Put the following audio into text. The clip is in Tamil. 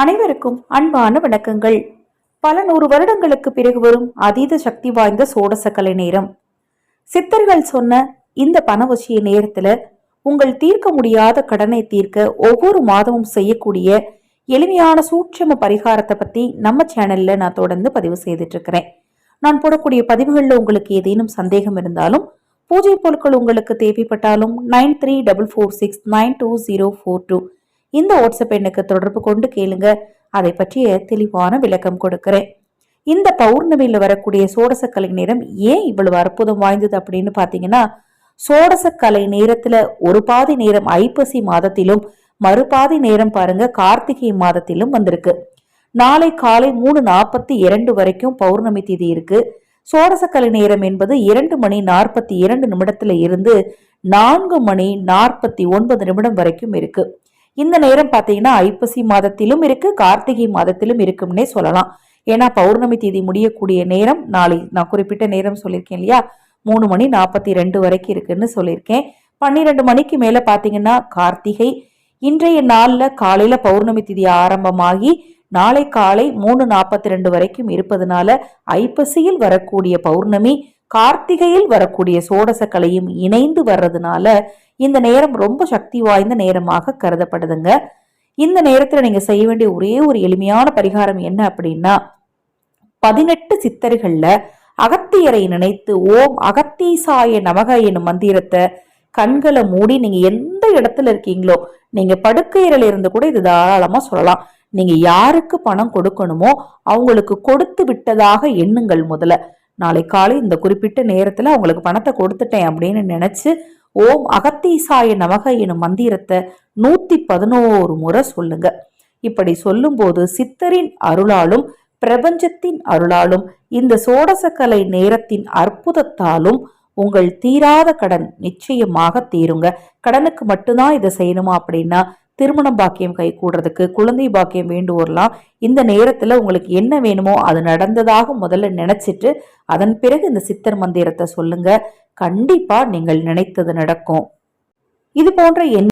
அனைவருக்கும் அன்பான வணக்கங்கள். பல 100 வருடங்களுக்கு பிறகு வரும் அதீத சக்தி வாய்ந்த சோடசக்கலை நேரம். சித்தர்கள் சொன்ன இந்த பணவசிய நேரத்துல உங்கள் தீர்க்க முடியாத கடனை தீர்க்க ஒவ்வொரு மாதமும் செய்யக்கூடிய எளிமையான சூட்சம பரிகாரத்தை பத்தி நம்ம சேனல்ல நான் தொடர்ந்து பதிவு செய்துட்டு இருக்கிறேன். நான் போடக்கூடிய பதிவுகள்ல உங்களுக்கு ஏதேனும் சந்தேகம் இருந்தாலும், பூஜை பொருட்கள் உங்களுக்கு தேவைப்பட்டாலும் 9344692042 இந்த வாட்ஸ்அப் எண்ணுக்கு தொடர்பு கொண்டு கேளுங்க. அதை பற்றிய தெளிவான விளக்கம் கொடுக்கிறேன். இந்த பௌர்ணமியில வரக்கூடிய சோடசக்கலை நேரம் ஏன் இவ்வளவு அற்புதம் வாய்ந்தது அப்படின்னு பாத்தீங்கன்னா, சோடசக்கலை நேரத்துல ஒரு பாதி நேரம் ஐப்பசி மாதத்திலும் மறுபாதி நேரம் பாருங்க கார்த்திகை மாதத்திலும் வந்திருக்கு. நாளை காலை 3:42 வரைக்கும் பௌர்ணமி திதி இருக்கு. சோடசக்கலை நேரம் என்பது 2:42 இருந்து 4:49 வரைக்கும் இருக்கு. இந்த நேரம் பாத்தீங்கன்னா ஐப்பசி மாதத்திலும் இருக்கு, கார்த்திகை மாதத்திலும் இருக்கும்னே சொல்லலாம். ஏன்னா பௌர்ணமி தேதி முடியக்கூடிய நேரம் நாளை நான் குறிப்பிட்ட நேரம் சொல்லியிருக்கேன் இல்லையா, 3:42 வரைக்கும் இருக்குன்னு சொல்லியிருக்கேன். 12 மணிக்கு மேல பாத்தீங்கன்னா கார்த்திகை. இன்றைய நாள்ல காலையில பௌர்ணமி திதி ஆரம்பமாகி நாளை காலை 3:42 வரைக்கும் இருப்பதனால ஐப்பசியில் வரக்கூடிய பௌர்ணமி கார்த்திகையில் வரக்கூடிய சோடசக்கலையும் இணைந்து வர்றதுனால இந்த நேரம் ரொம்ப சக்தி வாய்ந்த நேரமாக கருதப்படுதுங்க. இந்த நேரத்துல நீங்க செய்ய வேண்டிய ஒரே ஒரு எளிமையான பரிகாரம் என்ன அப்படின்னா, 18 சித்தர்கள்ல அகத்தியரை நினைத்து ஓம் அகத்தீசாய நமக எனும் மந்திரத்தை கண்களை மூடி நீங்க எந்த இடத்துல இருக்கீங்களோ, நீங்க படுக்கையறையில இருந்து கூட இது தாராளமா சொல்லலாம். நீங்க யாருக்கு பணம் கொடுக்கணுமோ அவங்களுக்கு கொடுத்து விட்டதாக எண்ணுங்கள். முதல்ல நாளை காலை இந்த குறிப்பிட்ட நேரத்துல அவங்களுக்கு பணத்தை கொடுத்துட்டேன் அப்படின்னு நினைச்சு ஓம் அகத்தீசாய நமக எனும் மந்திரத்தை 111 முறை சொல்லுங்க. இப்படி சொல்லும் போது சித்தரின் அருளாலும் பிரபஞ்சத்தின் அருளாலும் இந்த சோடசக்கலை நேரத்தின் அற்புதத்தாலும் உங்கள் தீராத கடன் நிச்சயமாக தீருங்க. கடனுக்கு மட்டும்தான் இதை செய்யணுமா அப்படின்னா, திருமண பாக்கியம் கை கூடுறதுக்கு, குழந்தை பாக்கியம் வேண்டுவோர்லாம் இந்த நேரத்துல உங்களுக்கு என்ன வேணுமோ அது நடந்ததாக முதல்ல நினைச்சிட்டு அதன் பிறகு இந்த சித்தர் மந்திரத்தை சொல்லுங்க. கண்டிப்பா நீங்கள் நினைத்தது நடக்கும். இது போன்ற